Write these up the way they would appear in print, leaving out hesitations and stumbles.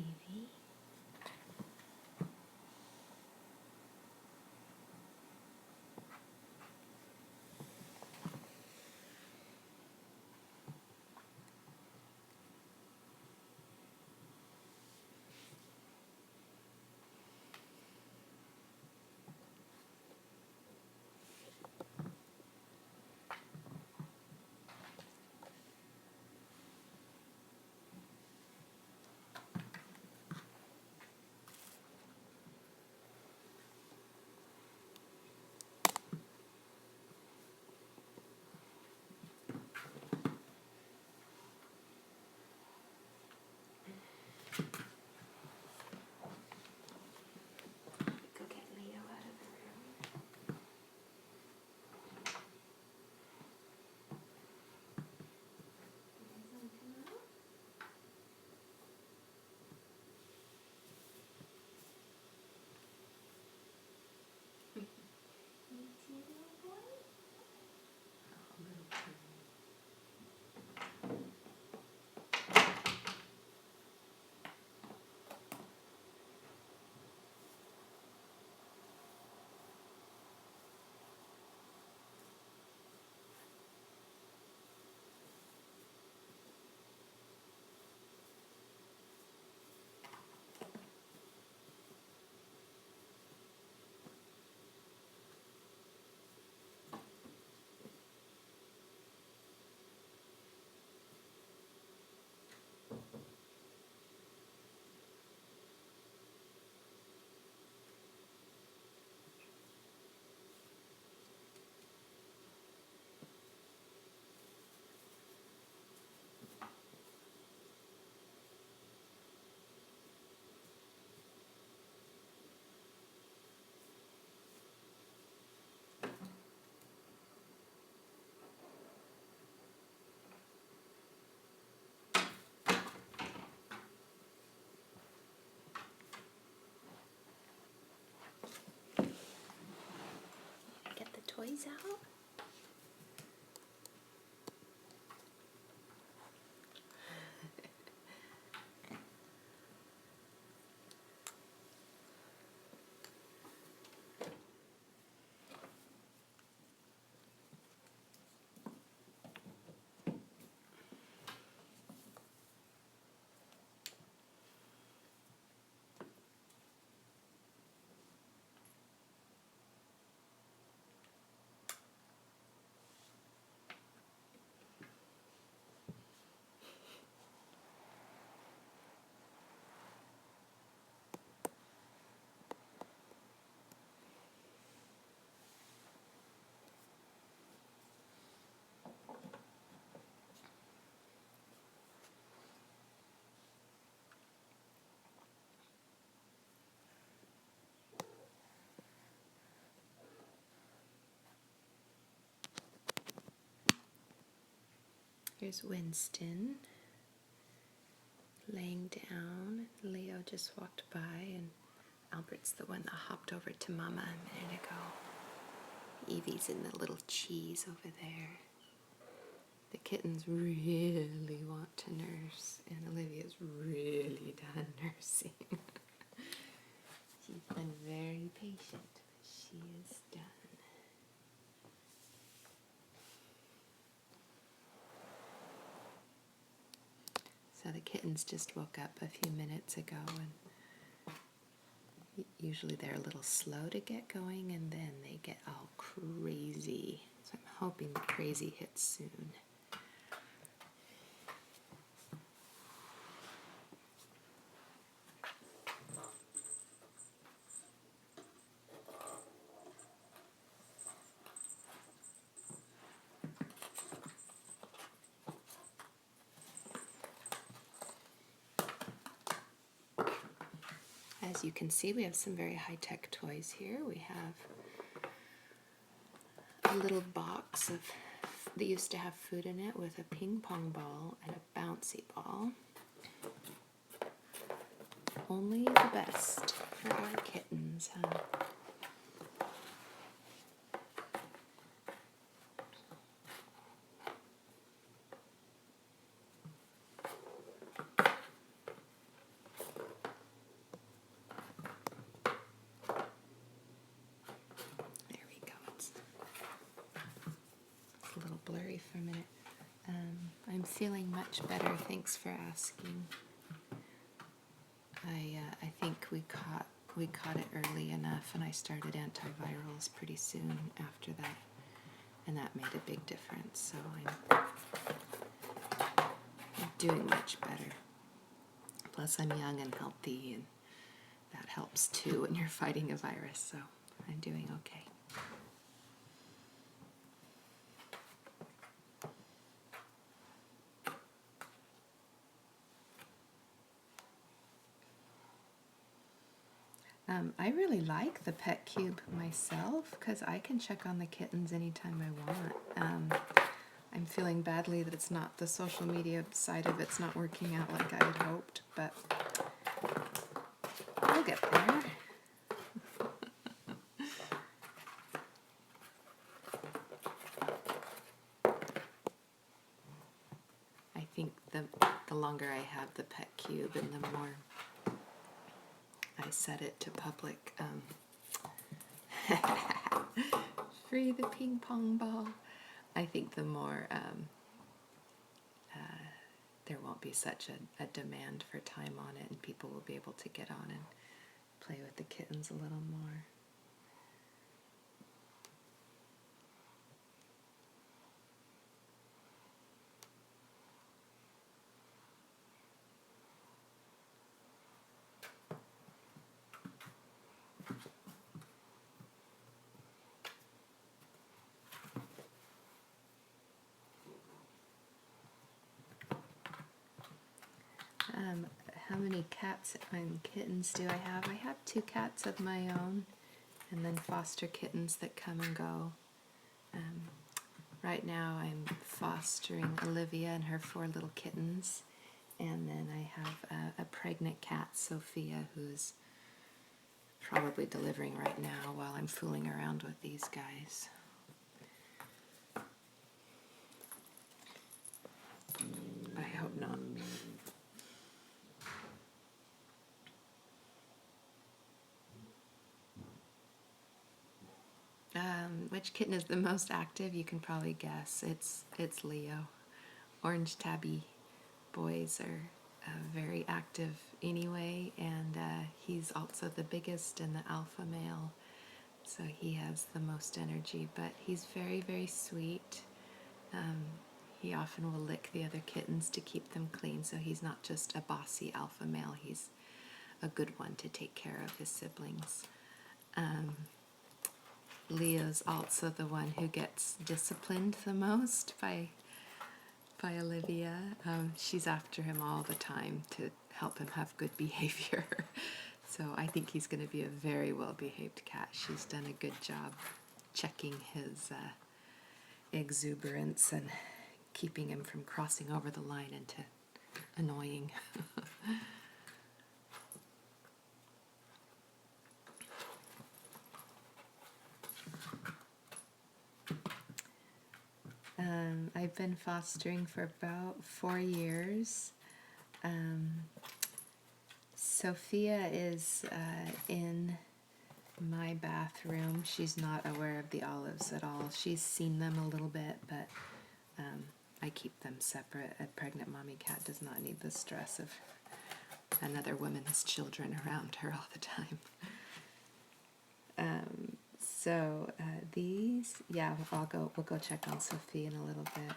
Evie. Go get Leo out of the room. Get the toys out. Here's Winston laying down. Leo just walked by, and Albert's the one that hopped over to Mama a minute ago. Evie's in the little cheese over there. The kittens really want to nurse, and Olivia's really done nursing. She's been very patient, but she is done. So the kittens just woke up a few minutes ago, and usually they're a little slow to get going, and then they get all crazy. So I'm hoping the crazy hits soon. As you can see, we have some very high-tech toys here. We have a little box of, they used to have food in it, with a ping pong ball and a bouncy ball. Only the best for our kittens, huh? for a minute. I'm feeling much better. Thanks for asking. I think we caught it early enough, and I started antivirals pretty soon after that, and that made a big difference. So I'm doing much better. Plus, I'm young and healthy, and that helps too when you're fighting a virus. So I'm doing okay. I really like the Pet Cube myself because I can check on the kittens anytime I want. I'm feeling badly that it's not, the social media side of it's not working out like I had hoped, but we'll get there. I think the longer I have the Pet Cube and the more I set it to public, free the ping pong ball, I think the more there won't be such a demand for time on it, and people will be able to get on and play with the kittens a little more. How many cats and kittens do I have? I have 2 cats of my own, and then foster kittens that come and go. Right now I'm fostering Olivia and her 4 little kittens, and then I have a pregnant cat, Sophia, who's probably delivering right now while I'm fooling around with these guys. But I hope not. Which kitten is the most active? You can probably guess. It's Leo. Orange tabby boys are very active anyway, and he's also the biggest and the alpha male, so he has the most energy, but he's very, very sweet. He often will lick the other kittens to keep them clean, so he's not just a bossy alpha male, he's a good one to take care of his siblings. Leo's also the one who gets disciplined the most by Olivia. She's after him all the time to help him have good behavior. So I think he's going to be a very well-behaved cat. She's done a good job checking his exuberance and keeping him from crossing over the line into annoying. I've been fostering for about 4 years. Sophia is in my bathroom. She's not aware of the olives at all. She's seen them a little bit, but I keep them separate. A pregnant mommy cat does not need the stress of another woman's children around her all the time. So these, yeah, we'll go check on Sophie in a little bit.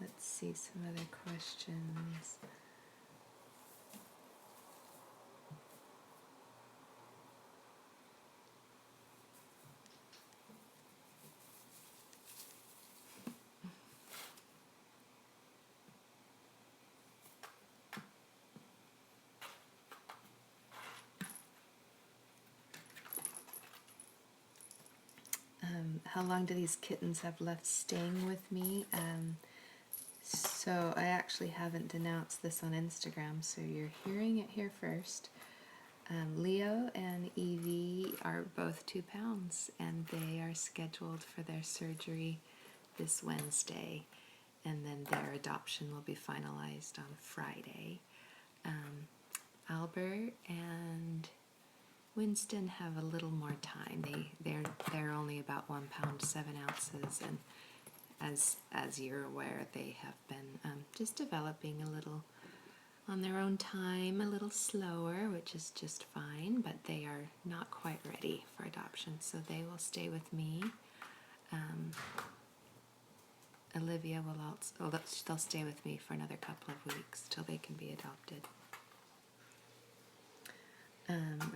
Let's see some other questions. How long do these kittens have left staying with me? So I actually haven't denounced this on Instagram, so you're hearing it here first. Leo and Evie are both 2 pounds, and they are scheduled for their surgery this Wednesday, and then their adoption will be finalized on Friday. Albert and Winston have a little more time. They're only about 1 pound 7 ounces, and as you're aware, they have been just developing a little on their own time, a little slower, which is just fine, but they are not quite ready for adoption, so they will stay with me. Olivia will also, they'll stay with me for another couple of weeks till they can be adopted.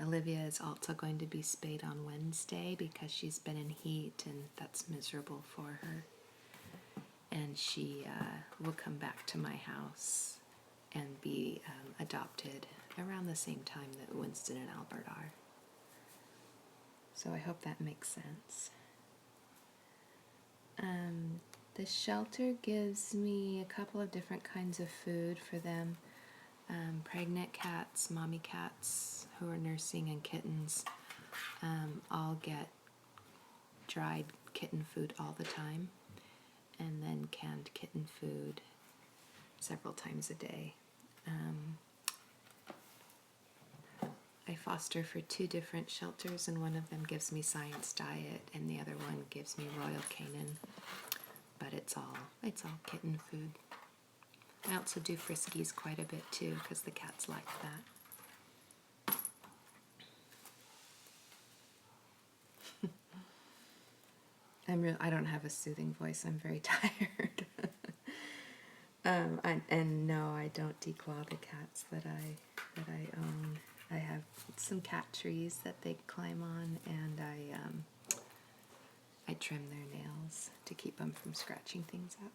Olivia is also going to be spayed on Wednesday because she's been in heat and that's miserable for her. And she will come back to my house and be adopted around the same time that Winston and Albert are. So I hope that makes sense. The shelter gives me a couple of different kinds of food for them. Pregnant cats, mommy cats who are nursing, and kittens all get dried kitten food all the time, and then canned kitten food several times a day. I foster for 2 different shelters, and one of them gives me Science Diet, and the other one gives me Royal Canin. But it's all kitten food. I also do Friskies quite a bit too, because the cats like that. I don't have a soothing voice. I'm very tired. And no, I don't declaw the cats that I own. I have some cat trees that they climb on, and I trim their nails to keep them from scratching things up.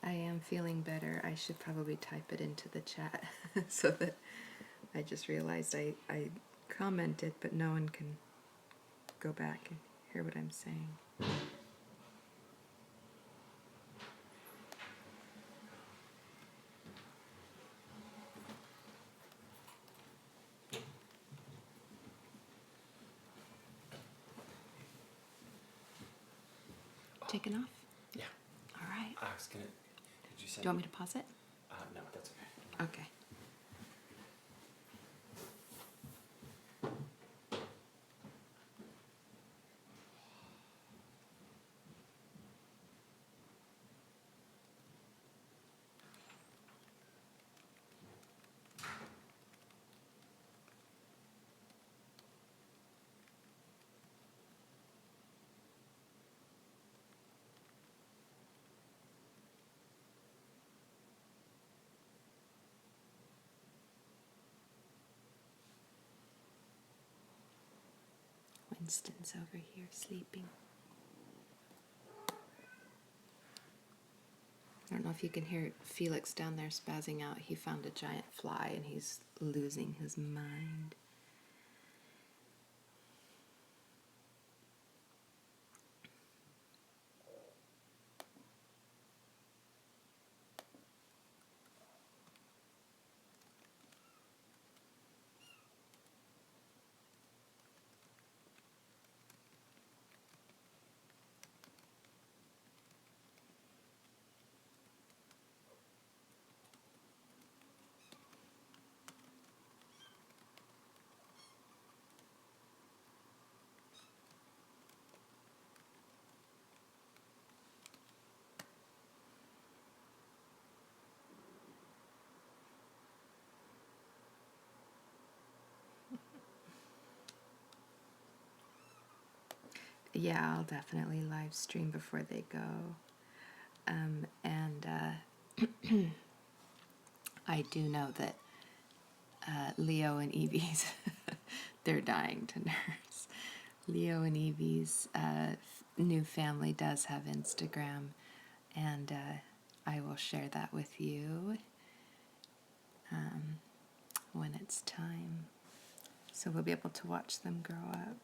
I am feeling better. I should probably type it into the chat so that I just realized I commented, but no one can go back and hear what I'm saying. Taken off? Yeah. All right. I was gonna. Did you send? Do you want me to pause it? No, that's okay. Okay. Winston's over here sleeping. I don't know if you can hear Felix down there spazzing out. He found a giant fly and he's losing his mind. Yeah, I'll definitely live stream before they go. And I do know that Leo and Evie's, they're dying to nurse. Leo and Evie's new family does have Instagram, and I will share that with you when it's time. So we'll be able to watch them grow up.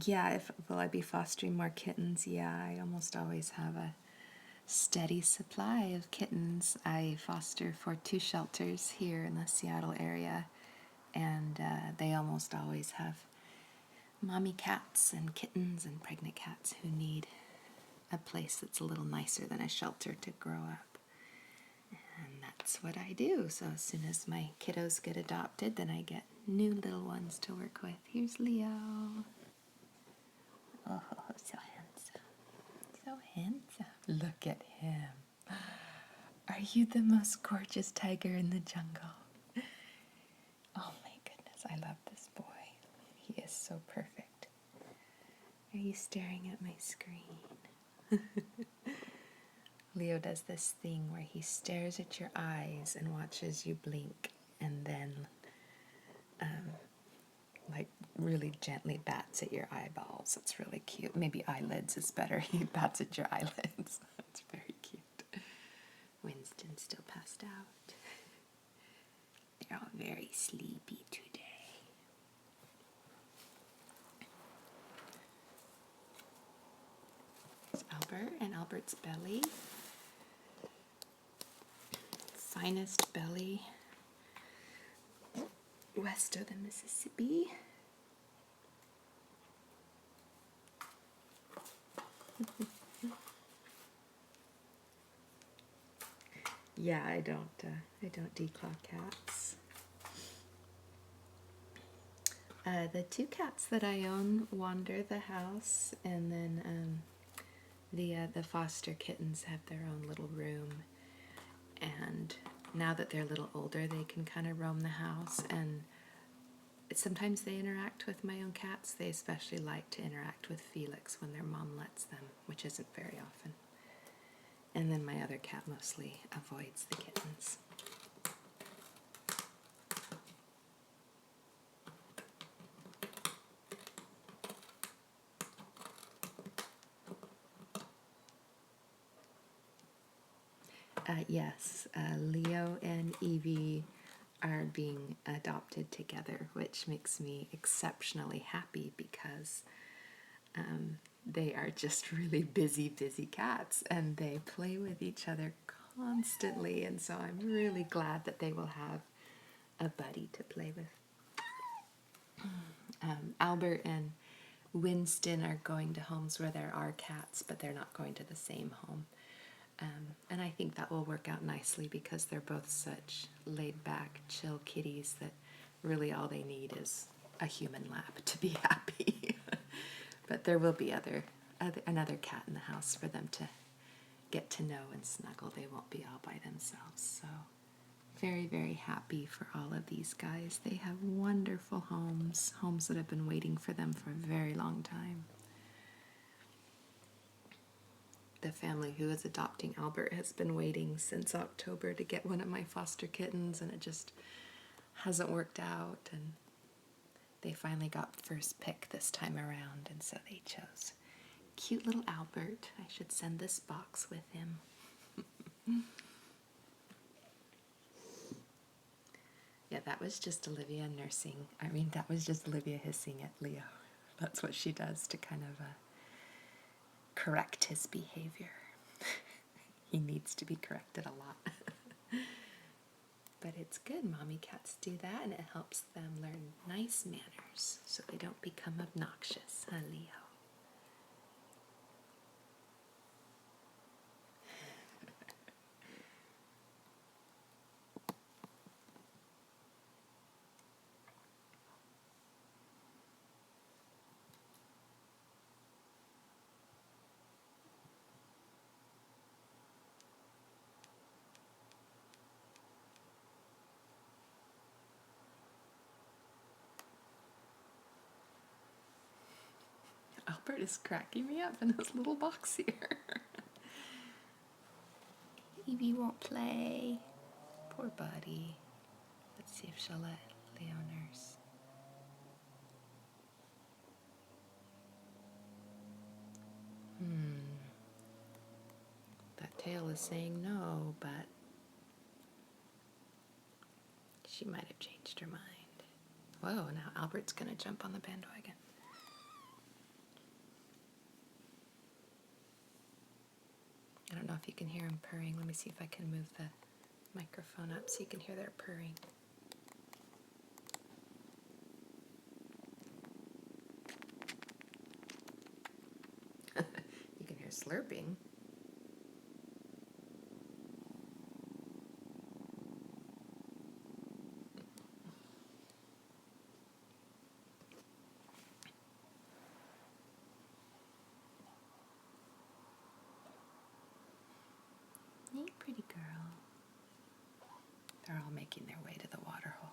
Yeah, will I be fostering more kittens? Yeah, I almost always have a steady supply of kittens. I foster for 2 shelters here in the Seattle area, and they almost always have mommy cats and kittens and pregnant cats who need a place that's a little nicer than a shelter to grow up. And that's what I do. So as soon as my kiddos get adopted, then I get new little ones to work with. Here's Leo. Oh, so handsome. So handsome. Look at him. Are you the most gorgeous tiger in the jungle? Oh my goodness, I love this boy. He is so perfect. Are you staring at my screen? Leo does this thing where he stares at your eyes and watches you blink and then like really gently bats at your eyeballs. It's really cute. Maybe eyelids is better. He bats at your eyelids. It's very cute. Winston's still passed out. They're all very sleepy today. There's Albert and Albert's belly. Finest belly west of the Mississippi. Yeah, I don't declaw cats. The two cats that I own wander the house, and then the foster kittens have their own little room. And now that they're a little older, they can kind of roam the house, and sometimes they interact with my own cats. They especially like to interact with Felix when their mom lets them, which isn't very often. And then my other cat mostly avoids the kittens. Yes, Leo and Evie are being adopted together, which makes me exceptionally happy because they are just really busy cats, and they play with each other constantly, and so I'm really glad that they will have a buddy to play with. Albert and Winston are going to homes where there are cats, but they're not going to the same home. And I think that will work out nicely because they're both such laid-back, chill kitties that really all they need is a human lap to be happy. But there will be another cat in the house for them to get to know and snuggle. They won't be all by themselves. So very, very happy for all of these guys. They have wonderful homes that have been waiting for them for a very long time. The family who is adopting Albert has been waiting since October to get one of my foster kittens, and it just hasn't worked out, and they finally got first pick this time around, and so they chose cute little Albert. I should send this box with him. Yeah, that was just Olivia nursing. That was just Olivia hissing at Leo. That's what she does to kind of correct his behavior. He needs to be corrected a lot. But it's good. Mommy cats do that, and it helps them learn nice manners so they don't become obnoxious, huh, Leo? Albert is cracking me up in this little box here. Evie won't play. Poor buddy. Let's see if she'll let Leo nurse. That tail is saying no, but she might have changed her mind. Whoa, now Albert's gonna jump on the bandwagon. I don't know if you can hear him purring. Let me see if I can move the microphone up so you can hear their purring. slurping. Hey, pretty girl. They're all making their way to the water hole.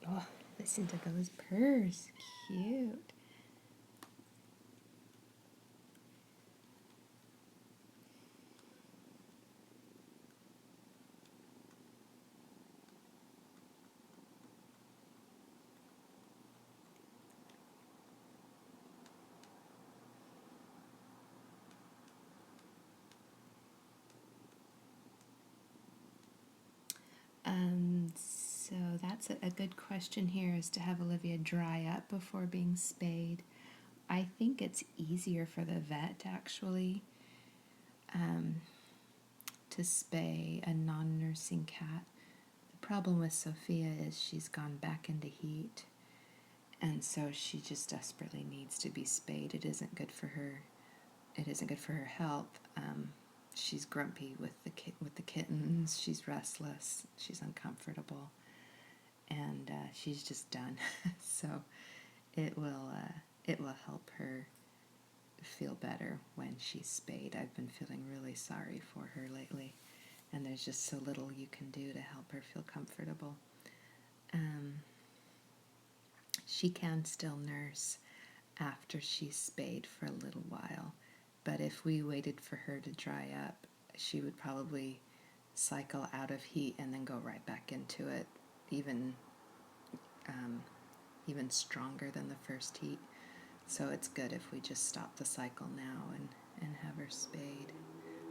Oh, listen to those purrs. Cute. So that's a good question here, is to have Olivia dry up before being spayed. I think it's easier for the vet actually to spay a non-nursing cat. The problem with Sophia is she's gone back into heat, and so she just desperately needs to be spayed. It isn't good for her. It isn't good for her health. She's grumpy with the kittens. She's restless. She's uncomfortable, and she's just done. So it will help her feel better when she's spayed. I've been feeling really sorry for her lately, and there's just so little you can do to help her feel comfortable. She can still nurse after she's spayed for a little while, but if we waited for her to dry up, she would probably cycle out of heat and then go right back into it, even stronger than the first heat. So it's good if we just stop the cycle now and have her spayed.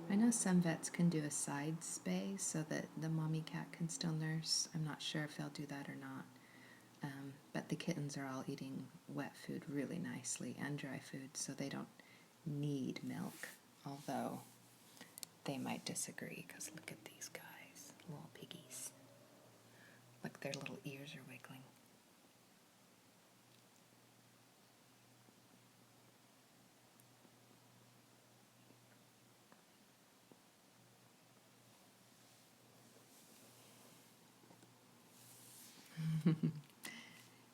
I know some vets can do a side spay so that the mommy cat can still nurse. I'm not sure if they'll do that or not. But the kittens are all eating wet food really nicely and dry food, so they don't need milk, although they might disagree, because look at these guys, little piggies. Look, their little ears are wiggling.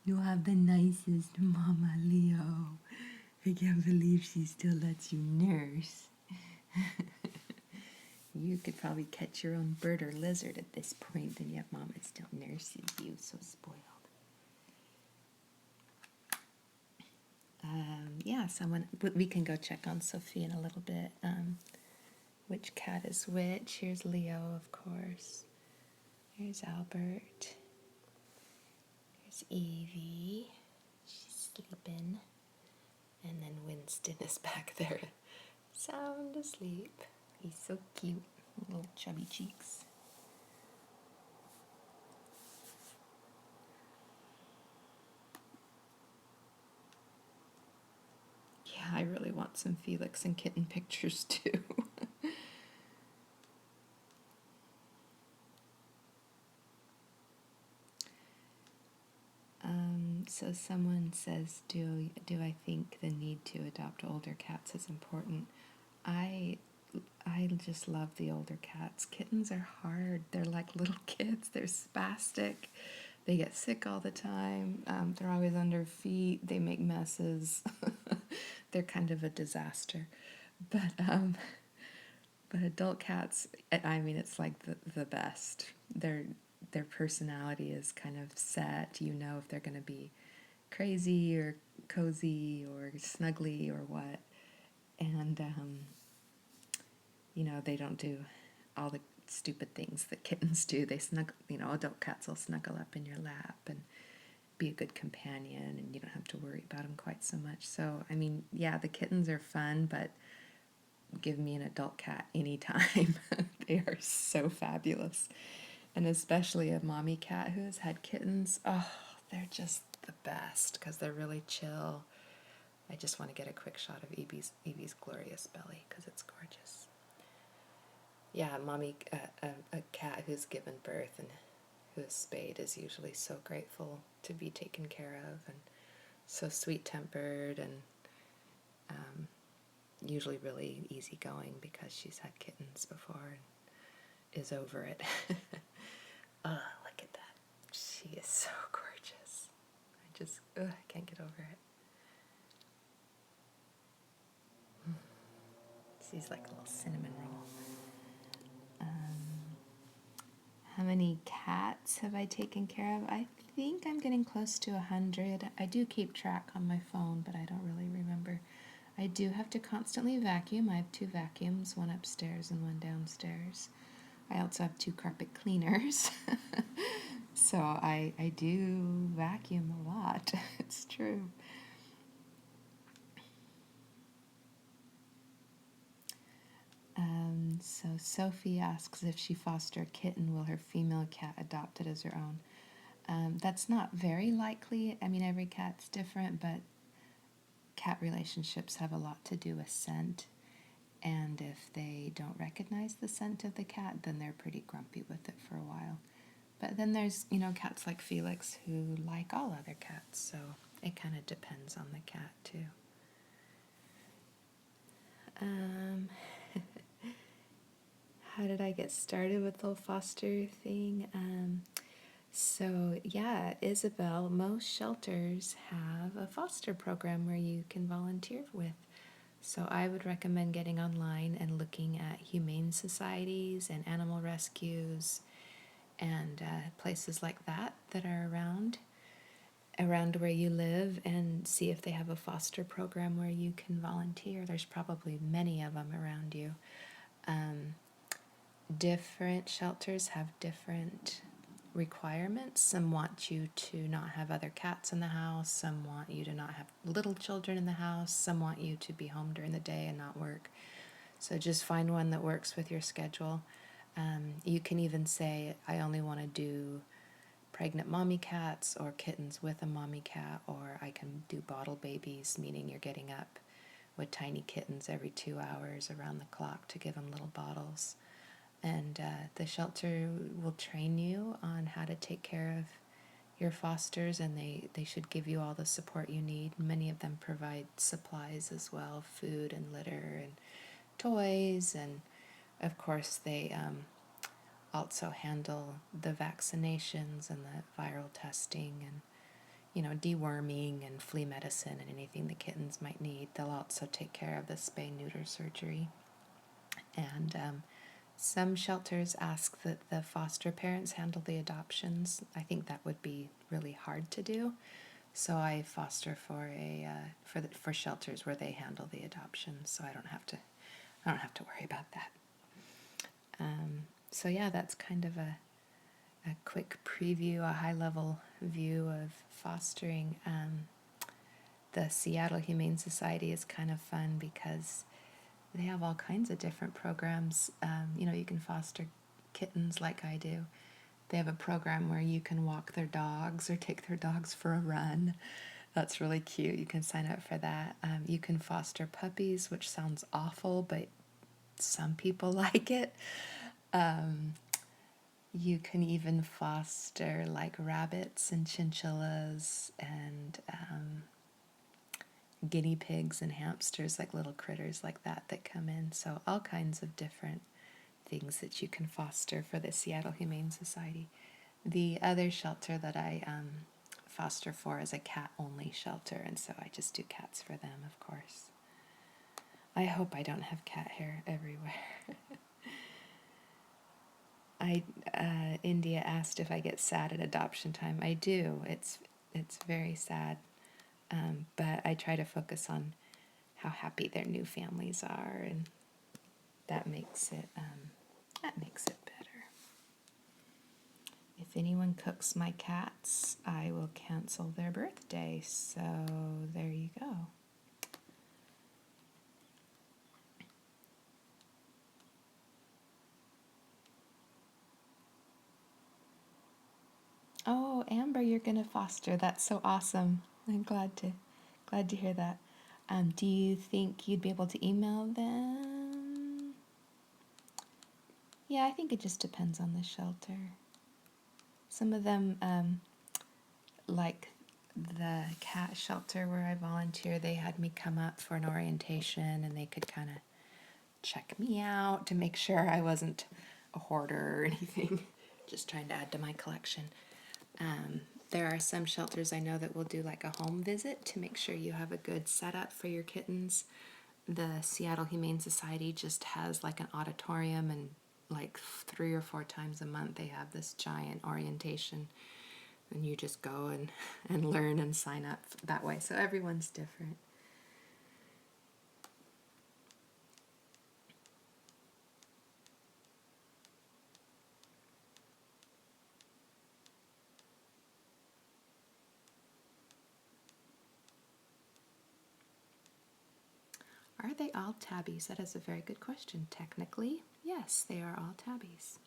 You have the nicest mama, Leo. I can't believe she still lets you nurse. You could probably catch your own bird or lizard at this point, and yet mama still nurses you. So spoiled. Yeah, we can go check on Sophia in a little bit. Which cat is which? Here's Leo, of course. Here's Albert. Here's Evie. She's sleeping. And then Winston is back there, sound asleep. He's so cute, little chubby cheeks. Yeah, I really want some Felix and Kitten pictures too. So someone says, do I think the need to adopt older cats is important? I just love the older cats. Kittens are hard. They're like little kids. They're spastic. They get sick all the time. They're always under feet. They make messes. They're kind of a disaster. But adult cats, I mean, it's like the best. Their personality is kind of set. You know if they're going to be crazy or cozy or snuggly or what. And they don't do all the stupid things that kittens do. They adult cats will snuggle up in your lap and be a good companion, and you don't have to worry about them quite so much. So, I mean, yeah, the kittens are fun, but give me an adult cat anytime. They are so fabulous. And especially a mommy cat who has had kittens. Oh, they're just the best because they're really chill. I just want to get a quick shot of Evie's glorious belly because it's gorgeous. yeah, mommy, a cat who's given birth and who is spayed is usually so grateful to be taken care of and so sweet-tempered and um, usually really easygoing because she's had kittens before and is over it. Oh, look at that. She is so gorgeous. I can't get over it. She's like a little cinnamon roll. How many cats have I taken care of? I think I'm getting close to 100. I do keep track on my phone, but I don't really remember. I do have to constantly vacuum. I have 2 vacuums, one upstairs and one downstairs. I also have 2 carpet cleaners. So I do vacuum a lot. It's true. So Sophie asks if she foster a kitten, will her female cat adopt it as her own? That's not very likely. I mean, every cat's different, but cat relationships have a lot to do with scent. And if they don't recognize the scent of the cat, then they're pretty grumpy with it for a while. But then there's, cats like Felix who like all other cats, so it kind of depends on the cat too. Um, how did I get started with the whole foster thing? So yeah, Isabel, most shelters have a foster program where you can volunteer with. So I would recommend getting online and looking at humane societies and animal rescues and places like that that are around where you live, and see if they have a foster program where you can volunteer. There's probably many of them around you. Different shelters have different requirements. Some want you to not have other cats in the house. Some want you to not have little children in the house. Some want you to be home during the day and not work. So just find one that works with your schedule. You can even say, I only want to do pregnant mommy cats or kittens with a mommy cat, or I can do bottle babies, meaning you're getting up with tiny kittens every 2 hours around the clock to give them little bottles. And the shelter will train you on how to take care of your fosters, and they should give you all the support you need. Many of them provide supplies as well, food and litter and toys, and of course they also handle the vaccinations and the viral testing and deworming and flea medicine and anything the kittens might need. They'll also take care of the spay neuter surgery. And some shelters ask that the foster parents handle the adoptions. I think that would be really hard to do. So I foster for shelters where they handle the adoptions, so I don't have to worry about that. So yeah, that's kind of a quick preview, a high-level view of fostering. The Seattle Humane Society is kind of fun because they have all kinds of different programs. You can foster kittens like I do. They have a program where you can walk their dogs or take their dogs for a run. That's really cute. You can sign up for that. You can foster puppies, which sounds awful, but some people like it. You can even foster like rabbits and chinchillas and guinea pigs and hamsters, like little critters like that come in. So all kinds of different things that you can foster for the Seattle Humane Society. The other shelter that I foster for is a cat-only shelter, and so I just do cats for them, of course. I hope I don't have cat hair everywhere. India asked if I get sad at adoption time. I do. It's very sad, but I try to focus on how happy their new families are, and that makes it better. If anyone cooks my cats, I will cancel their birthday. So there you go. Oh, Amber, you're gonna foster. That's so awesome. I'm glad to hear that. Do you think you'd be able to email them? Yeah, I think it just depends on the shelter. Some of them, like the cat shelter where I volunteer, they had me come up for an orientation and they could kind of check me out to make sure I wasn't a hoarder or anything, just trying to add to my collection. There are some shelters I know that will do like a home visit to make sure you have a good setup for your kittens. The Seattle Humane Society just has like an auditorium, and like 3 or 4 times a month they have this giant orientation, and you just go and learn and sign up that way. So everyone's different. Are they all tabbies? That is a very good question. Technically, yes, they are all tabbies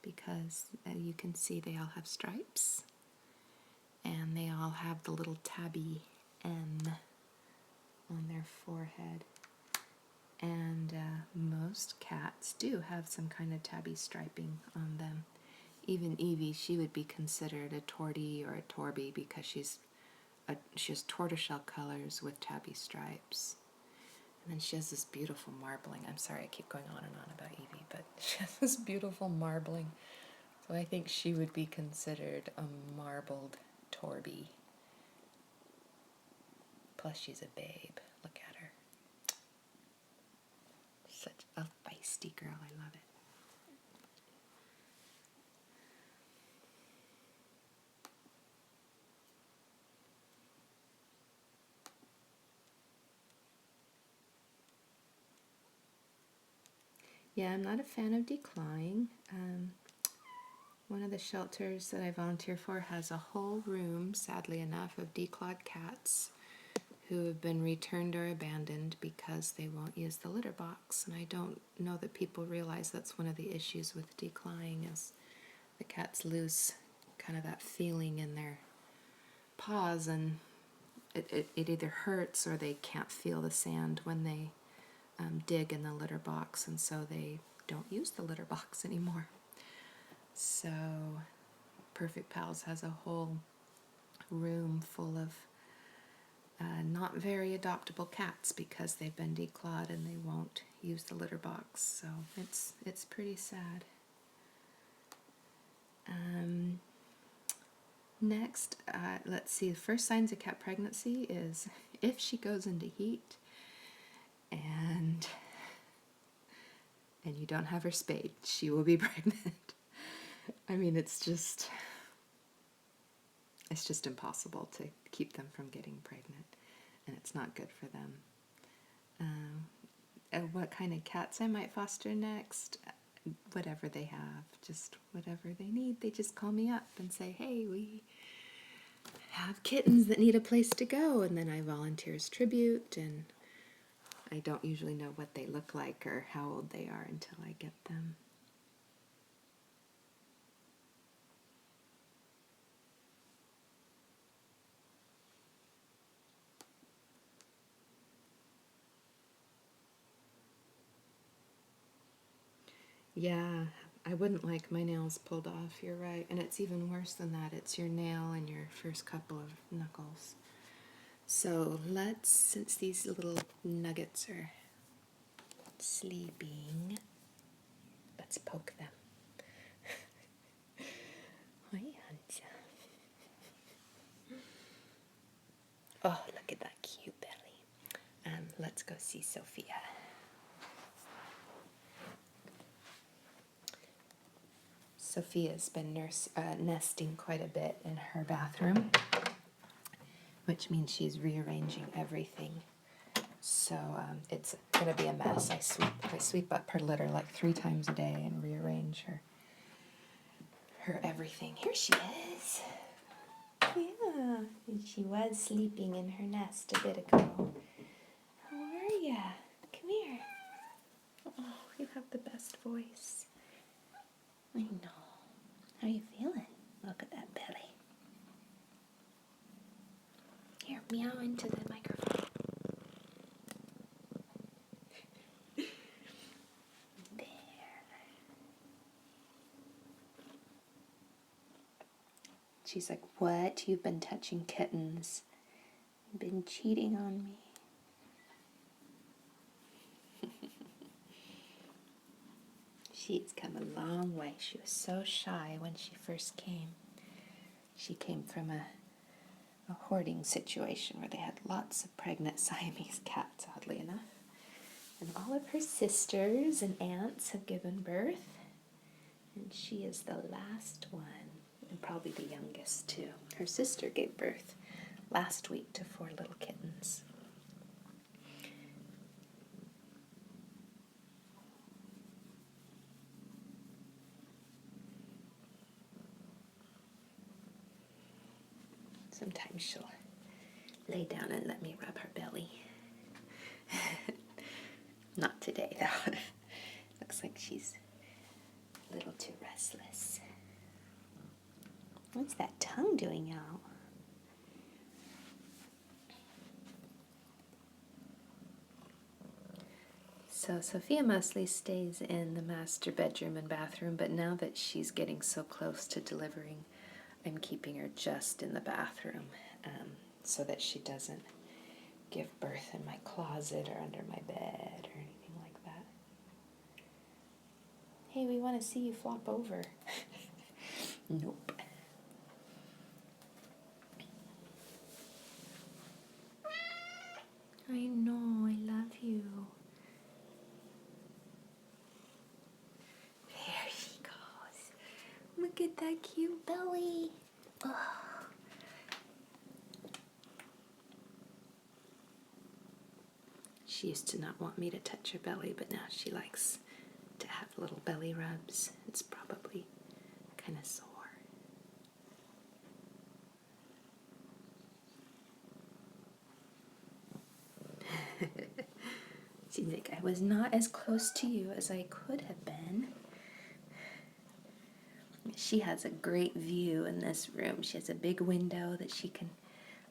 because you can see they all have stripes and they all have the little tabby M on their forehead. And most cats do have some kind of tabby striping on them. Even Evie, she would be considered a tortie or a torby because she has tortoiseshell colors with tabby stripes. And then she has this beautiful marbling. I'm sorry, I keep going on and on about Evie, but she has this beautiful marbling. So I think she would be considered a marbled torby. Plus she's a babe. Look at her. Such a feisty girl. I love it. Yeah, I'm not a fan of declawing. One of the shelters that I volunteer for has a whole room, sadly enough, of declawed cats who have been returned or abandoned because they won't use the litter box. And I don't know that people realize that's one of the issues with declawing is the cats lose kind of that feeling in their paws, and it either hurts or they can't feel the sand when they dig in the litter box, and so they don't use the litter box anymore. So Perfect Pals has a whole room full of not very adoptable cats because they've been declawed and they won't use the litter box. So it's pretty sad. Next, let's see. The first signs of cat pregnancy is if she goes into heat and you don't have her spayed, she will be pregnant. I mean, it's just impossible to keep them from getting pregnant, and it's not good for them. What kind of cats I might foster next? Whatever they have, just whatever they need. They just call me up and say, hey, we have kittens that need a place to go, and then I volunteer as tribute, and I don't usually know what they look like or how old they are until I get them. Yeah, I wouldn't like my nails pulled off, you're right. And it's even worse than that. It's your nail and your first couple of knuckles. So let's, since these little nuggets are sleeping, let's poke them. Hi, Hansa. Oh, look at that cute belly. Let's go see Sophia. Sophia's been nesting quite a bit in her bathroom, which means she's rearranging everything. So it's going to be a mess. I sweep up her litter like 3 times a day and rearrange her everything. Here she is. Yeah, and she was sleeping in her nest a bit ago. How are ya? Come here. Oh, you have the best voice. I know. How are you feeling? Look at that belly. Here, meow into the microphone. There. She's like, what? You've been touching kittens. You've been cheating on me. She's come a long way. She was so shy when she first came. She came from a hoarding situation where they had lots of pregnant Siamese cats, oddly enough. And all of her sisters and aunts have given birth. And she is the last one, and probably the youngest too. Her sister gave birth last week to 4 little kittens. Sometimes she'll lay down and let me rub her belly. Not today, though. Looks like she's a little too restless. What's that tongue doing out? So Sophia mostly stays in the master bedroom and bathroom, but now that she's getting so close to delivering, I'm keeping her just in the bathroom so that she doesn't give birth in my closet or under my bed or anything like that. Hey, we want to see you flop over. Nope. I know, I love you. There she goes. Look at that cute belly. Oh. She used to not want me to touch her belly, but now she likes to have little belly rubs. It's probably kind of sore. She's like, I was not as close to you as I could have been. She has a great view in this room. She has a big window that she can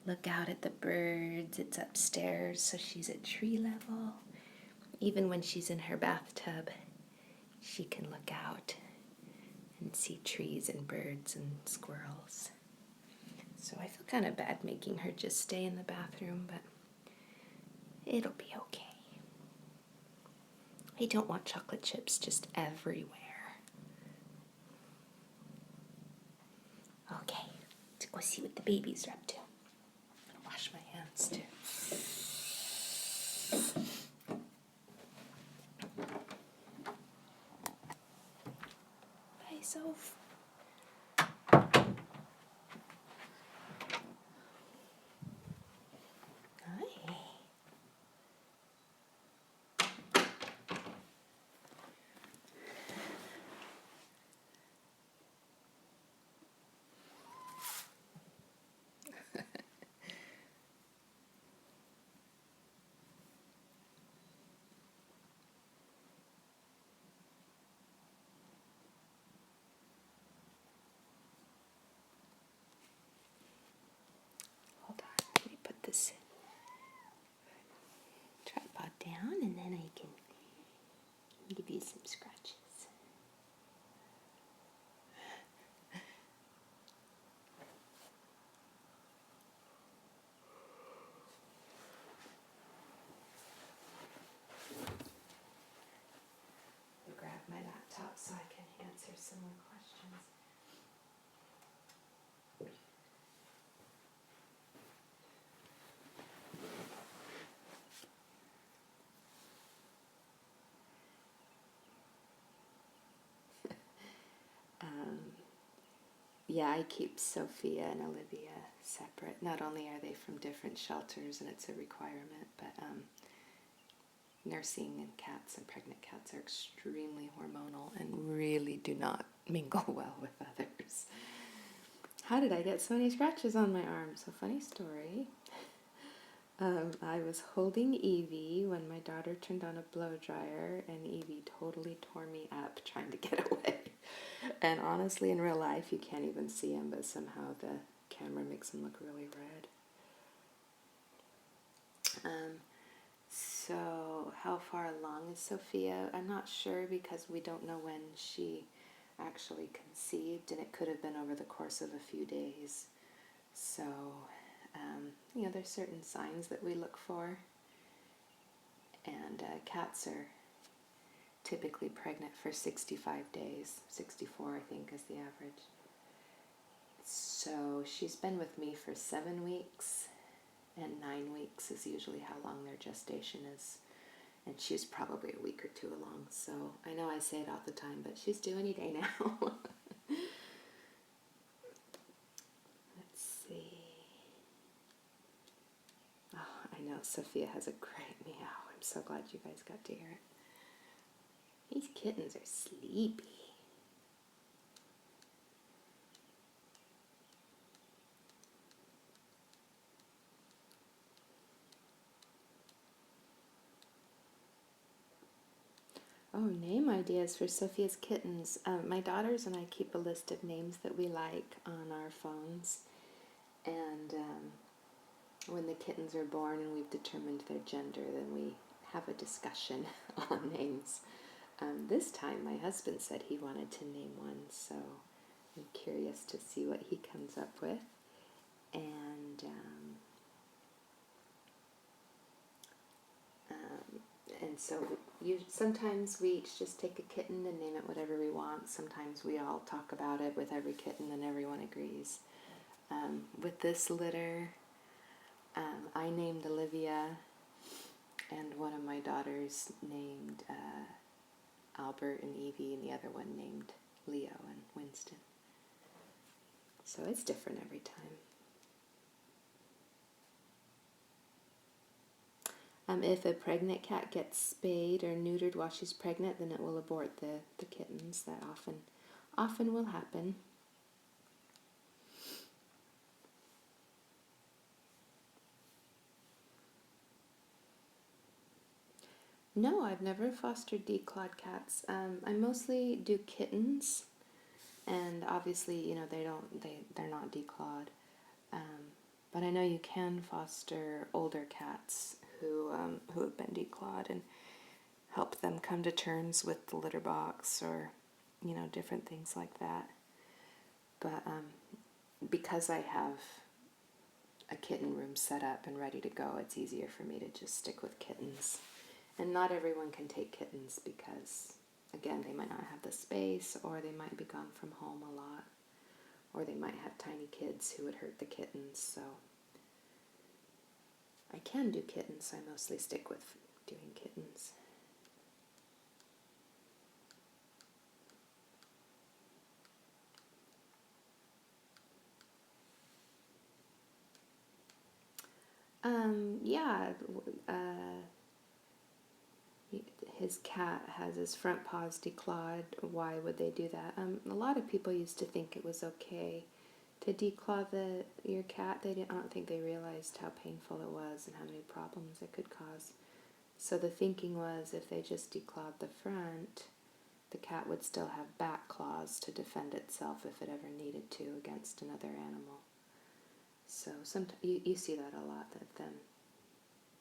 look out at the birds. It's upstairs, so she's at tree level. Even when she's in her bathtub, she can look out and see trees and birds and squirrels. So I feel kind of bad making her just stay in the bathroom, but it'll be okay. I don't want chocolate chips just everywhere. Okay, let's go see what the babies are up to. I'm gonna wash my hands too. Bye, Soph. Hi. Hold on, let me put this tripod down and then I can give you some scratches. I'll grab my laptop so I can answer some more questions. Yeah, I keep Sophia and Olivia separate. Not only are they from different shelters and it's a requirement, but nursing and cats and pregnant cats are extremely hormonal and really do not mingle well with others. How did I get so many scratches on my arm? So funny story. I was holding Evie when my daughter turned on a blow dryer and Evie totally tore me up trying to get away. And honestly, in real life, you can't even see him, but somehow the camera makes him look really red. So how far along is Sophia? I'm not sure because we don't know when she actually conceived, and it could have been over the course of a few days. So, there's certain signs that we look for, and cats are typically pregnant for 65 days. 64, I think, is the average. So she's been with me for 7 weeks, and 9 weeks is usually how long their gestation is. And she's probably a week or two along. So I know I say it all the time, but she's due any day now. Let's see. Oh, I know Sophia has a great meow. I'm so glad you guys got to hear it. These kittens are sleepy. Oh, name ideas for Sophia's kittens. My daughters and I keep a list of names that we like on our phones. And when the kittens are born and we've determined their gender, then we have a discussion on names. This time my husband said he wanted to name one, so I'm curious to see what he comes up with. And so sometimes we each just take a kitten and name it whatever we want. Sometimes we all talk about it with every kitten and everyone agrees. With this litter, I named Olivia, and one of my daughters named Albert and Evie, and the other one named Leo and Winston. So it's different every time. If a pregnant cat gets spayed or neutered while she's pregnant, then it will abort the kittens. That often will happen. No, I've never fostered declawed cats. I mostly do kittens, and obviously, they're not declawed. But I know you can foster older cats who have been declawed and help them come to terms with the litter box or, different things like that. But because I have a kitten room set up and ready to go, it's easier for me to just stick with kittens. And not everyone can take kittens because, again, they might not have the space, or they might be gone from home a lot, or they might have tiny kids who would hurt the kittens. So I can do kittens. I mostly stick with doing kittens. Yeah, his cat has his front paws declawed. Why would they do that? A lot of people used to think it was okay to declaw your cat. I don't think they realized how painful it was and how many problems it could cause. So the thinking was if they just declawed the front, the cat would still have back claws to defend itself if it ever needed to against another animal. So sometimes you see that a lot, that them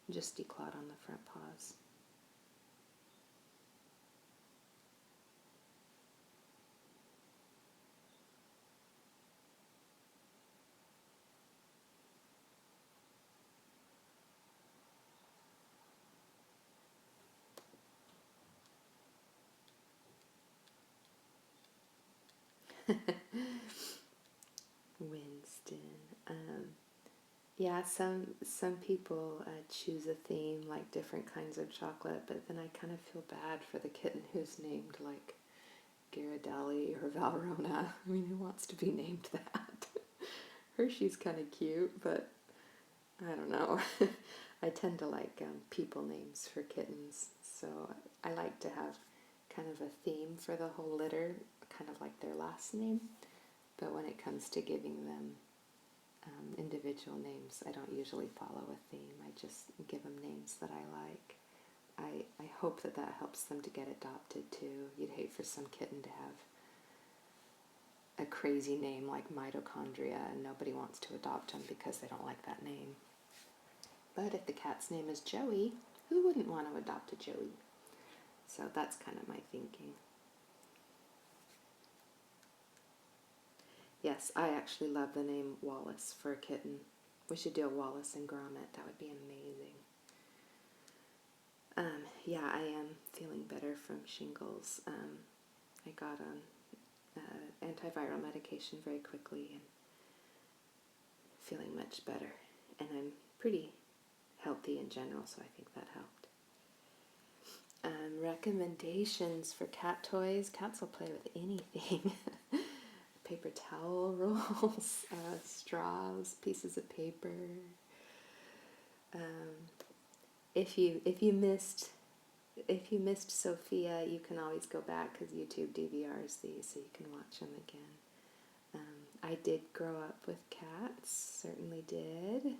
just declawed on the front paws. Winston. Yeah, some people choose a theme like different kinds of chocolate, but then I kind of feel bad for the kitten who's named like Ghirardelli or Valrhona. I mean, who wants to be named that? Hershey's kind of cute, but I don't know. I tend to like people names for kittens, so I like to have kind of a theme for the whole litter, kind of like their last name. But when it comes to giving them individual names, I don't usually follow a theme. I just give them names that I like. I hope that helps them to get adopted too. You'd hate for some kitten to have a crazy name like mitochondria and nobody wants to adopt them because they don't like that name. But if the cat's name is Joey, who wouldn't want to adopt a Joey? So that's kind of my thinking. Yes, I actually love the name Wallace for a kitten. We should do a Wallace and Gromit. That would be amazing. Yeah, I am feeling better from shingles. I got on antiviral medication very quickly and feeling much better. And I'm pretty healthy in general, so I think that helped. Recommendations for cat toys. Cats will play with anything. Paper towel rolls, straws, pieces of paper. If you missed Sophia, you can always go back because YouTube DVRs these, so you can watch them again. I did grow up with cats, certainly did.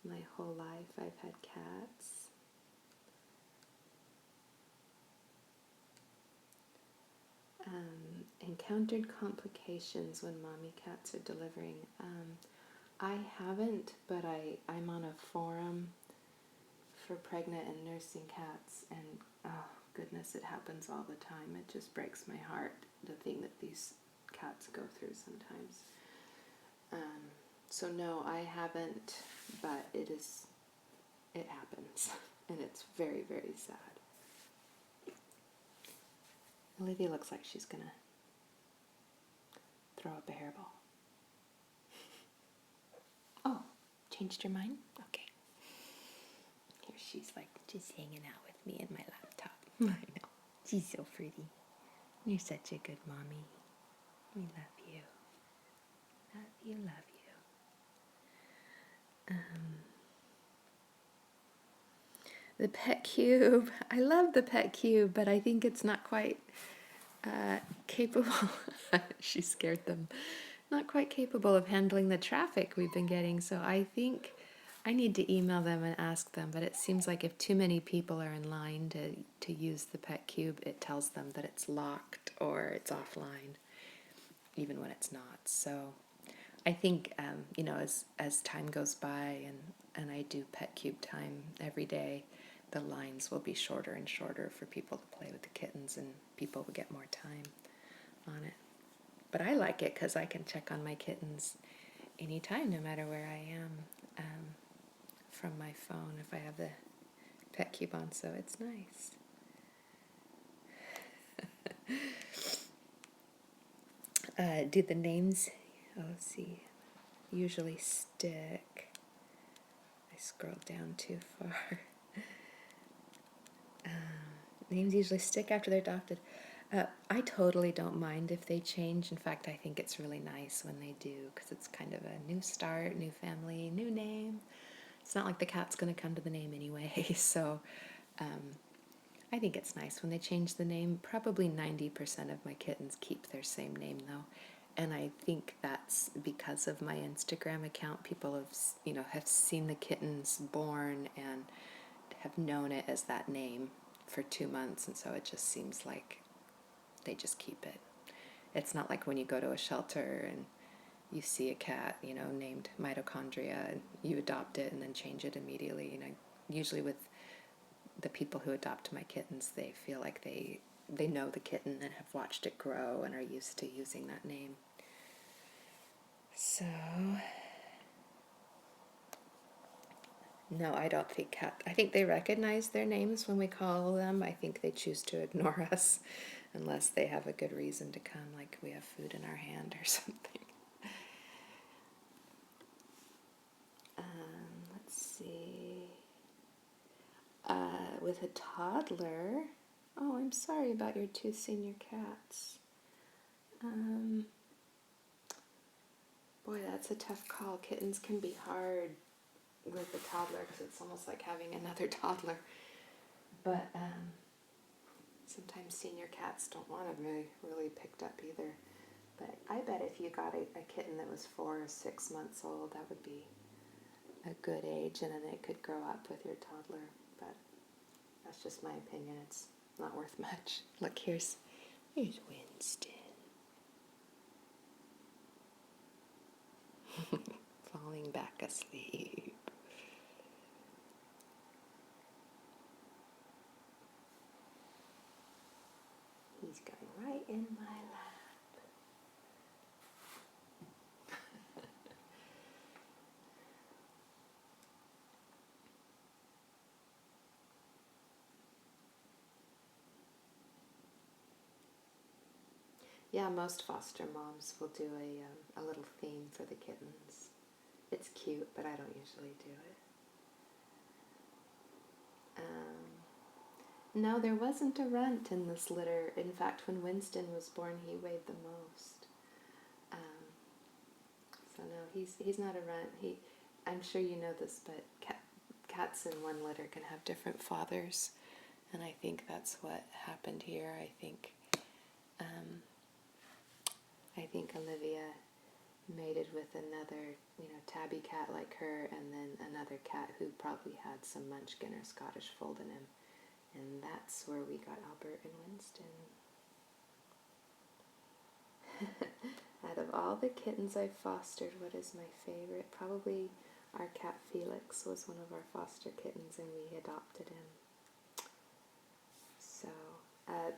My whole life I've had cats. Encountered complications when mommy cats are delivering. I haven't, but I'm on a forum for pregnant and nursing cats, and oh goodness, it happens all the time. It just breaks my heart, the thing that these cats go through sometimes. So no, I haven't, but it happens, and it's very, very sad. Olivia looks like she's gonna throw up a hairball. Oh, changed your mind? Okay. Here she's like just hanging out with me in my laptop. I know. She's so pretty. You're such a good mommy. We love you. Love you, love you. The pet cube. I love the pet cube, but I think it's not quite capable. She scared them. Not quite capable of handling the traffic we've been getting. So I think I need to email them and ask them. But it seems like if too many people are in line to use the pet cube, it tells them that it's locked or it's offline, even when it's not. So I think, as time goes by and I do pet cube time every day, the lines will be shorter and shorter for people to play with the kittens, and people will get more time on it. But I like it because I can check on my kittens anytime, no matter where I am, from my phone if I have the pet cube on, so it's nice. Do the names, let's see, usually stick. I scrolled down too far. Names usually stick after they're adopted. I totally don't mind if they change. In fact, I think it's really nice when they do, because it's kind of a new start, new family, new name. It's not like the cat's going to come to the name anyway, so I think it's nice when they change the name. Probably 90% of my kittens keep their same name, though. And I think that's because of my Instagram account. People have seen the kittens born and have known it as that name for 2 months, and so it just seems like they just keep it. It's not like when you go to a shelter and you see a cat, named Mitochondria, and you adopt it and then change it immediately. Usually with the people who adopt my kittens, they feel like they know the kitten and have watched it grow and are used to using that name. So no, I don't think I think they recognize their names when we call them. I think they choose to ignore us unless they have a good reason to come, like we have food in our hand or something. Let's see. With a toddler. Oh, I'm sorry about your 2 senior cats. Boy, that's a tough call. Kittens can be hard with a toddler because it's almost like having another toddler. But sometimes senior cats don't want to be really picked up either. But I bet if you got a kitten that was 4 or 6 months old, that would be a good age, and then it could grow up with your toddler. But that's just my opinion. It's not worth much. Look, here's Winston. Falling back asleep. He's going right in my lap. Yeah, most foster moms will do a little theme for the kittens. It's cute, but I don't usually do it. No, there wasn't a runt in this litter. In fact, when Winston was born, he weighed the most. So no, he's not a runt. I'm sure you know this, but cats in one litter can have different fathers, and I think that's what happened here. I think Olivia mated with another, tabby cat like her, and then another cat who probably had some Munchkin or Scottish Fold in him. And that's where we got Albert and Winston. Out of all the kittens I've fostered, what is my favorite? Probably our cat Felix was one of our foster kittens, and we adopted him. So,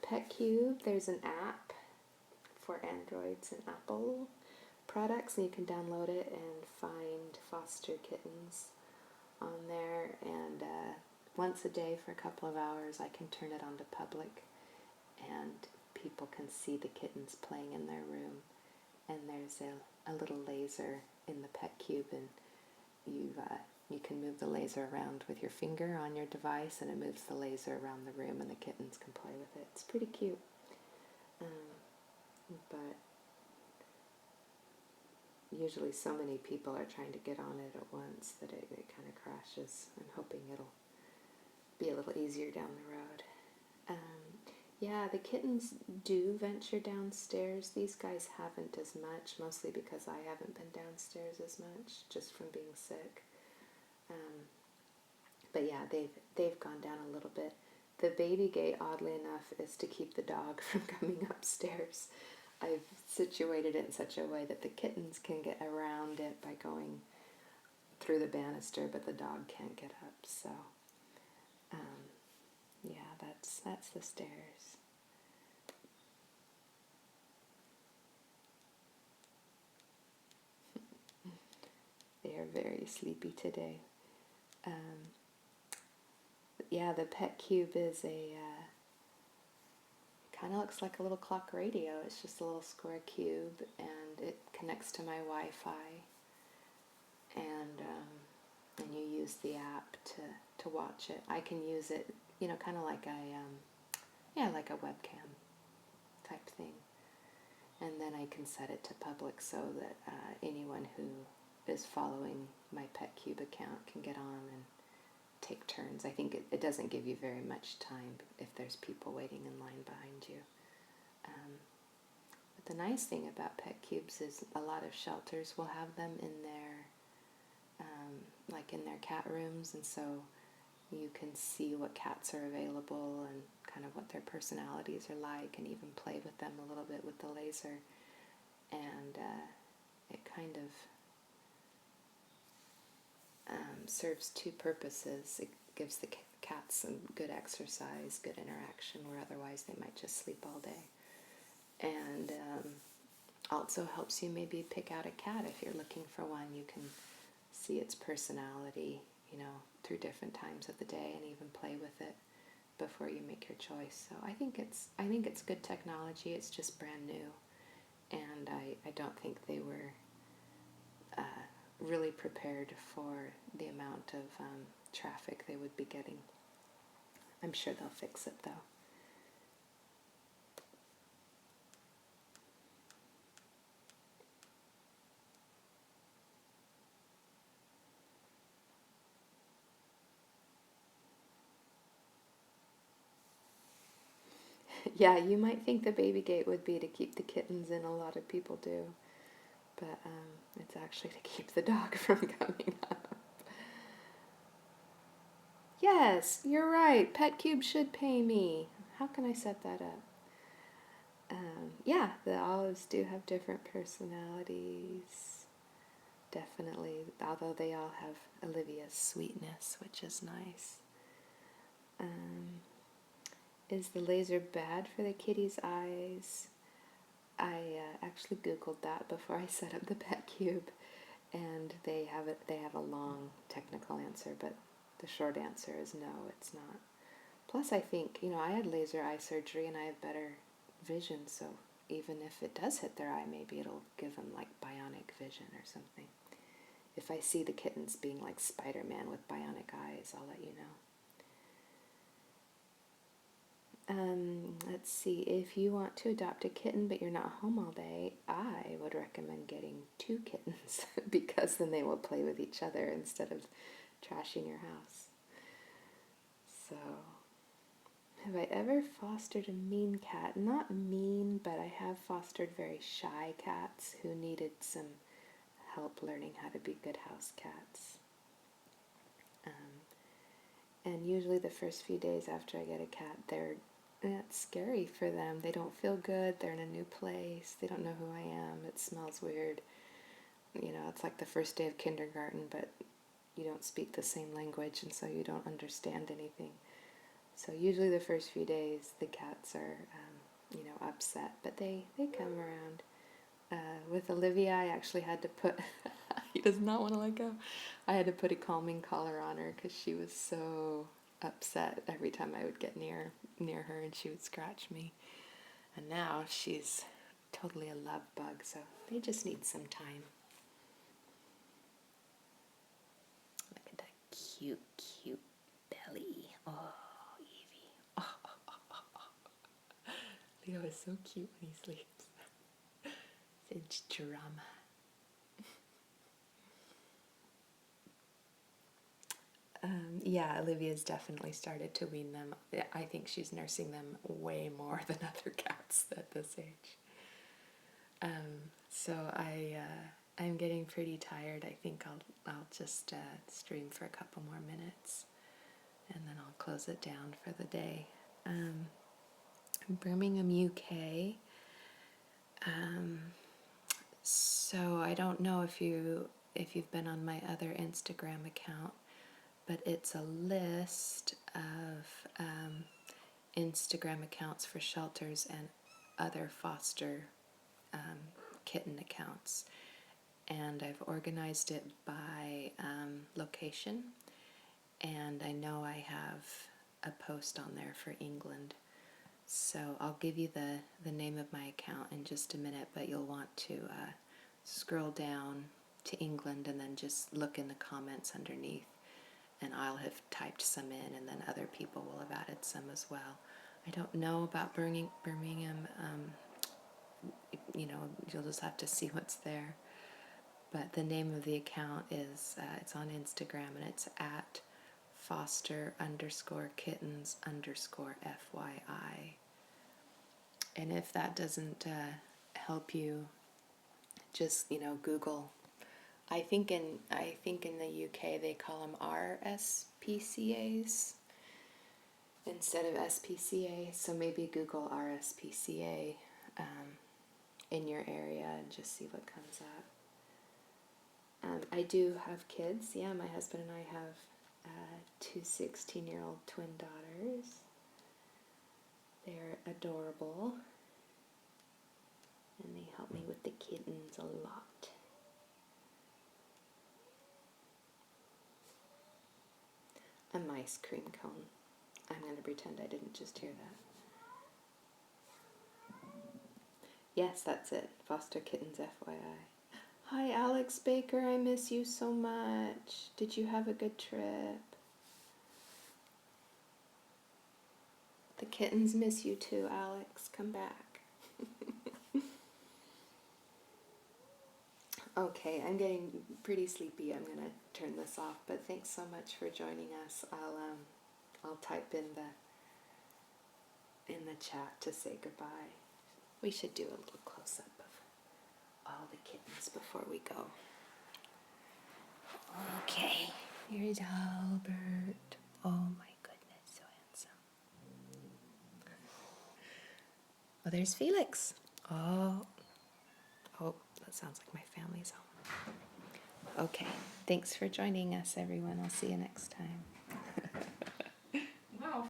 PetCube, there's an app for Androids and Apple products, and you can download it and find foster kittens on there. And once a day for a couple of hours, I can turn it on to public, and people can see the kittens playing in their room. And there's a little laser in the PetCube, and you can move the laser around with your finger on your device, and it moves the laser around the room, and the kittens can play with it. It's pretty cute. But usually so many people are trying to get on it at once that it kind of crashes. I'm hoping it'll be a little easier down the road. Yeah, the kittens do venture downstairs. These guys haven't as much, mostly because I haven't been downstairs as much, just from being sick. But yeah, they've gone down a little bit. The baby gate, oddly enough, is to keep the dog from coming upstairs. I've situated it in such a way that the kittens can get around it by going through the banister, but the dog can't get up. So, yeah, that's the stairs. They are very sleepy today. Yeah, the PetCube is kind of looks like a little clock radio. It's just a little square cube, and it connects to my Wi-Fi, and you use the app to watch it. I can use it, kind of like like a webcam type thing, and then I can set it to public so that anyone who is following my PetCube account can get on and take turns. I think it doesn't give you very much time if there's people waiting in line behind you. But the nice thing about PetCubes is a lot of shelters will have them in their in their cat rooms, and so you can see what cats are available and kind of what their personalities are like, and even play with them a little bit with the laser. And it kind of serves two purposes. It gives the cats some good exercise, good interaction, where otherwise they might just sleep all day. And also helps you maybe pick out a cat if you're looking for one. You can see its personality, through different times of the day, and even play with it before you make your choice. So I think it's good technology. It's just brand new, and I don't think they were really prepared for the amount of traffic they would be getting. I'm sure they'll fix it, though. Yeah, you might think the baby gate would be to keep the kittens in. A lot of people do, but it's actually to keep the dog from coming up. Yes, you're right. PetCube should pay me. How can I set that up? Yeah, the olives do have different personalities. Definitely, although they all have Olivia's sweetness, which is nice. Is the laser bad for the kitty's eyes? I actually Googled that before I set up the PetCube, and they have a long technical answer, but the short answer is no, it's not. Plus, I think, I had laser eye surgery and I have better vision, so even if it does hit their eye, maybe it'll give them like bionic vision or something. If I see the kittens being like Spider-Man with bionic eyes, I'll let you know. Let's see, if you want to adopt a kitten but you're not home all day, I would recommend getting 2 kittens because then they will play with each other instead of trashing your house. So, have I ever fostered a mean cat? Not mean, but I have fostered very shy cats who needed some help learning how to be good house cats. And usually the first few days after I get a cat, it's scary for them. They don't feel good. They're in a new place. They don't know who I am. It smells weird. You know, it's like the first day of kindergarten, but you don't speak the same language, and so you don't understand anything. So usually the first few days, the cats are, upset, but they come around. With Olivia, I actually had to put, he does not want to let go. I had to put a calming collar on her because she was so upset every time I would get near her and she would scratch me. And now she's totally a love bug, so they just need some time. Look at that cute, cute belly. Oh, Evie. Oh. Leo is so cute when he sleeps. It's drama. Yeah, Olivia's definitely started to wean them. I think she's nursing them way more than other cats at this age. So I'm getting pretty tired. I think I'll just stream for a couple more minutes, and then I'll close it down for the day. Birmingham, UK. So I don't know if you've been on my other Instagram account, but it's a list of Instagram accounts for shelters and other foster kitten accounts. And I've organized it by location, and I know I have a post on there for England. So I'll give you the name of my account in just a minute, but you'll want to scroll down to England and then just look in the comments underneath, and I'll have typed some in, and then other people will have added some as well. I don't know about Birmingham, you'll just have to see what's there. But the name of the account is, it's on Instagram, and it's at foster_kittens_FYI. And if that doesn't help you, just Google. I think in the UK they call them RSPCAs instead of SPCA. So maybe Google RSPCA in your area and just see what comes up. I do have kids. Yeah, my husband and I have 2 16-year-old twin daughters. They're adorable, and they help me with the kittens a lot. A mice cream cone. I'm going to pretend I didn't just hear that. Yes, that's it. Foster Kittens FYI. Hi, Alex Baker. I miss you so much. Did you have a good trip? The kittens miss you too, Alex. Come back. Okay, I'm getting pretty sleepy. I'm gonna turn this off. But thanks so much for joining us. I'll type in the chat to say goodbye. We should do a little close up of all the kittens before we go. Okay, here's Albert. Oh my goodness, so handsome. Oh, there's Felix. Oh, that sounds like my family's home. Okay, thanks for joining us, everyone. I'll see you next time.